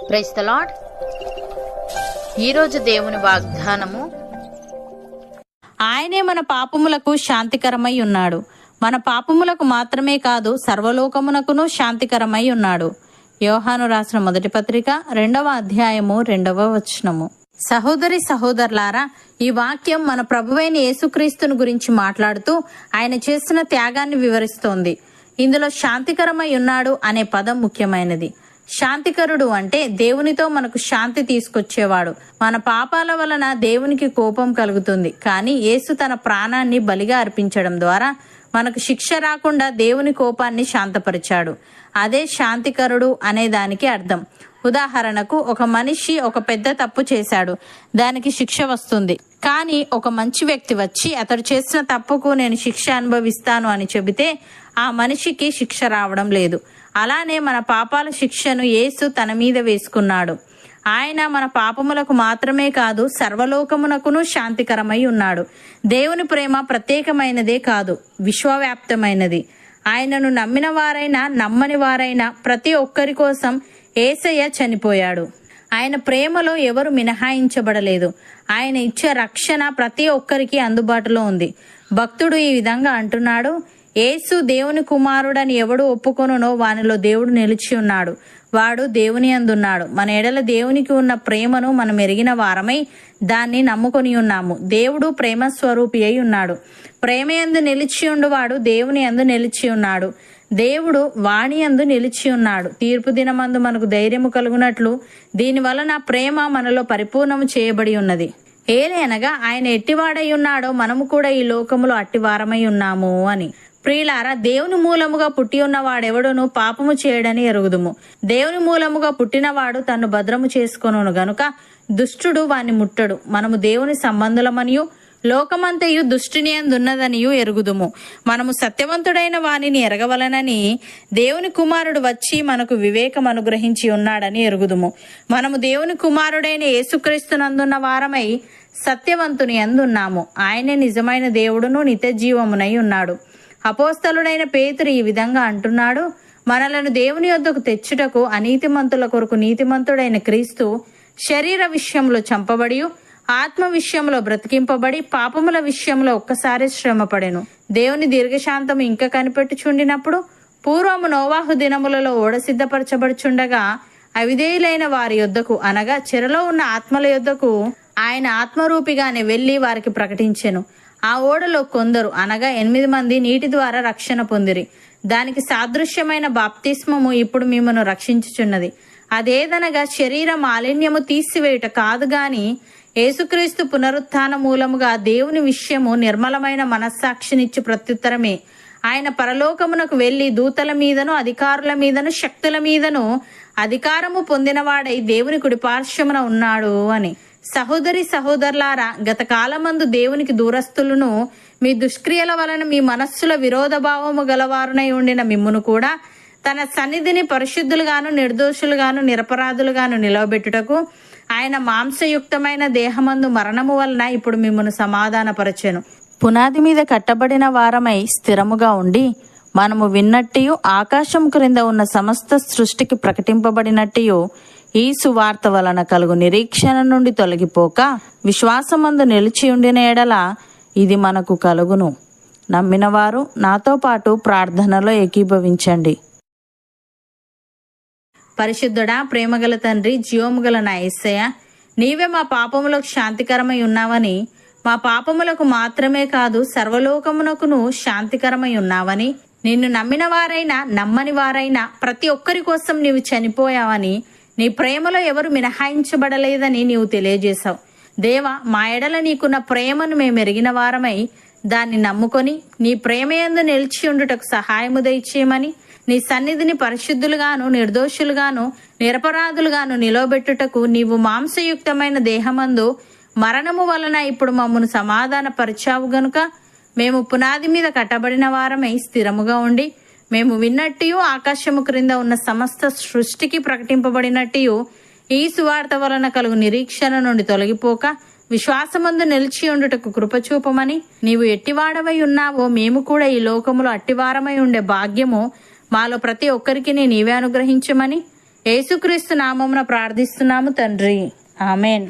Praise the lord. ఈరోజు దేవుని వాగ్దానము, ఆయనే మన పాపములకు శాంతికరమై ఉన్నాడు. మన పాపములకు మాత్రమే కాదు, సర్వలోకమునకును శాంతికరమై ఉన్నాడు. యోహాను రాసిన మొదటి పత్రిక 2వ అధ్యాయము 2వ వచనము. సహోదరి సహోదరులారా, ఈ వాక్యం మన ప్రభువైన యేసుక్రీస్తును గురించి మాట్లాడుతూ ఆయన చేసిన త్యాగాన్ని వివరిస్తోంది. ఇందులో శాంతికరమై ఉన్నాడు అనే పదం ముఖ్యమైనది. శాంతికరుడు అంటే దేవునితో మనకు శాంతి తీసుకొచ్చేవాడు. మన పాపాల వలన దేవునికి కోపం కలుగుతుంది, కానీ యేసు తన ప్రాణాన్ని బలిగా అర్పించడం ద్వారా మనకు శిక్ష రాకుండా దేవుని కోపాన్ని శాంతపరిచాడు. అదే శాంతికరుడు అనే దానికి అర్థం. ఉదాహరణకు, ఒక మనిషి ఒక పెద్ద తప్పు చేశాడు, దానికి శిక్ష వస్తుంది. కానీ ఒక మంచి వ్యక్తి వచ్చి అతడు చేసిన తప్పుకు నేను శిక్ష అనుభవిస్తాను అని చెబితే ఆ మనిషికి శిక్ష రావడం లేదు. అలానే మన పాపాల శిక్షను యేసు తన మీద వేసుకున్నాడు. ఆయన మన పాపములకు మాత్రమే కాదు, సర్వలోకమునకును శాంతికరమై ఉన్నాడు. దేవుని ప్రేమ ప్రత్యేకమైనదే కాదు, విశ్వవ్యాప్తమైనది. ఆయనను నమ్మిన వారైనా నమ్మని వారైనా ప్రతి ఒక్కరి కోసం యేసయ్య చనిపోయాడు. ఆయన ప్రేమలో ఎవరు మినహాయించబడలేదు. ఆయన ఇచ్చే రక్షణ ప్రతి ఒక్కరికి అందుబాటులో ఉంది. భక్తుడు ఈ విధంగా అంటున్నాడు, యేసు దేవుని కుమారుడని ఎవడు ఒప్పుకొనునో వానిలో దేవుడు నిలిచి ఉన్నాడు, వాడు దేవుని అందున్నాడు. మన ఎడల దేవునికి ఉన్న ప్రేమను మనం ఎరిగిన వారమై దాన్ని నమ్ముకొని ఉన్నాము. దేవుడు ప్రేమ స్వరూపి అయి ఉన్నాడు. ప్రేమ యందు నిలిచి ఉండువాడు దేవుని యందు నిలిచి ఉన్నాడు, దేవుడు వాణి యందు నిలిచి ఉన్నాడు. తీర్పు దినమందు మనకు ధైర్యము కలుగునట్లు దీని వలన ప్రేమ మనలో పరిపూర్ణము చేయబడి ఉన్నది. ఏలైనగా ఆయన ఎట్టివాడై ఉన్నాడో మనము కూడా ఈ లోకములో అట్టివారమై ఉన్నాము అని. ప్రియులారా, దేవుని మూలముగా పుట్టి ఉన్నవాడెవడును పాపము చేయడని ఎరుగుదుము. దేవుని మూలముగా పుట్టినవాడు తన్ను భద్రము చేసుకొనును గనుక దుష్టుడు వాని ముట్టడు. మనము దేవుని సంబంధులమనియు లోకమంతయు దుష్టిని అందున్నదనియు ఎరుగుదుము. మనము సత్యవంతుడైన వానిని ఎరగవలనని దేవుని కుమారుడు వచ్చి మనకు వివేకం అనుగ్రహించి ఉన్నాడని ఎరుగుదుము. మనము దేవుని కుమారుడైన యేసుక్రీస్తునందున్న వారమై సత్యవంతుని అందున్నాము. ఆయనే నిజమైన దేవుడును నిత్య జీవమునై ఉన్నాడు. అపోస్తలుడైన పేతురు ఈ విధంగా అంటున్నాడు, మనలను దేవుని యొద్దకు తెచ్చుటకు అనీతిమంతుల కొరకు నీతిమంతుడైన క్రీస్తు శరీర విషయంలో చంపబడి ఆత్మ విషయంలో బ్రతికింపబడి పాపముల విషయంలో ఒక్కసారి శ్రమపడెను. దేవుని దీర్ఘశాంతము ఇంకా కనిపెట్టుచుండినప్పుడు పూర్వము నోవాహు దినములలో ఓడ సిద్ధపరచబడుచుండగా అవిధేయులైన వారి యొద్దకు, అనగా చెరలో ఉన్న ఆత్మల యొద్దకు ఆయన ఆత్మరూపిగానే వెళ్లి వారికి ప్రకటించెను. ఆ ఓడలో కొందరు, అనగా 8 మంది నీటి ద్వారా రక్షణ పొందిరి. దానికి సాదృశ్యమైన బాప్తిస్మము ఇప్పుడు మిమ్మను రక్షించుచున్నది. అదేదనగా శరీర మాలిన్యము తీసివేయుట కాదు గాని యేసుక్రీస్తు పునరుత్థాన మూలముగా దేవుని విషయము నిర్మలమైన మనస్సాక్షినిచ్చు ప్రత్యుత్తరమే. ఆయన పరలోకమునకు వెళ్లి దూతల మీదను అధికారుల మీదను శక్తుల మీదను అధికారము పొందినవాడై దేవుని కుడిపార్శ్వమున ఉన్నాడు అని. సహోదరి సహోదరులారా, గత కాలమందు దేవునికి దూరస్తులను, మీ దుష్క్రియల వలన మీ మనస్సుల విరోధ భావము గలవారునై ఉండిన మిమ్మును కూడా తన సన్నిధిని పరిశుద్ధులుగాను నిర్దోషులుగాను నిరపరాధులుగాను నిలవబెట్టుటకు ఆయన మాంసయుక్తమైన దేహమందు మరణము వలన ఇప్పుడు మిమ్మును సమాధానపరచెను. పునాది మీద కట్టబడిన వారమై స్థిరముగా ఉండి మనము విన్నట్టియు ఆకాశం క్రింద ఉన్న సమస్త సృష్టికి ప్రకటింపబడినట్టియు ఈ సువార్త వలన కలుగు నిరీక్షణ నుండి తొలగిపోక విశ్వాసమందు నిలిచి ఉండిన ఎడల ఇది మనకు కలుగును. నమ్మిన వారు నాతో పాటు ప్రార్థనలో ఏకీభవించండి. పరిశుద్ధుడా, ప్రేమగల తండ్రి, జీవముగల నా యేసయ్య, నీవే మా పాపములకు శాంతికరమై ఉన్నావని, మా పాపములకు మాత్రమే కాదు సర్వలోకమునకును శాంతికరమై ఉన్నావని, నిన్ను నమ్మిన వారైనా నమ్మని వారైనా ప్రతి ఒక్కరి కోసం నీవు చనిపోయావని, నీ ప్రేమలో ఎవరు మినహాయించబడలేదని నీవు తెలియజేశావు. దేవా, మా ఎడల నీకున్న ప్రేమను మేము ఎరిగిన వారమై దాన్ని నమ్ముకొని నీ ప్రేమయందు నిలిచి ఉండుటకు సహాయము దయచేయమని, నీ సన్నిధిని పరిశుద్ధులుగాను నిర్దోషులుగాను నిరపరాధులుగాను నిలవబెట్టుటకు నీవు మాంసయుక్తమైన దేహమందు మరణము వలన ఇప్పుడు మమ్మను సమాధాన పరిచావు గనుక మేము పునాది మీద కట్టబడిన వారమై స్థిరముగా ఉండి మేము విన్నట్టు ఆకాశము క్రింద ఉన్న సమస్త సృష్టికి ప్రకటింపబడినట్టు ఈ సువార్త వలన కలుగు నిరీక్షణ నుండి తొలగిపోక విశ్వాసమందు నిలిచి ఉండుటకు కృపచూపమని, నీవు ఎట్టివాడవై ఉన్నావో మేము కూడా ఈ లోకములో అట్టివారమై ఉండే భాగ్యము మాలో ప్రతి ఒక్కరికి నీవే అనుగ్రహించమని యేసుక్రీస్తు నామమున ప్రార్థిస్తున్నాము తండ్రి, ఆమెన్.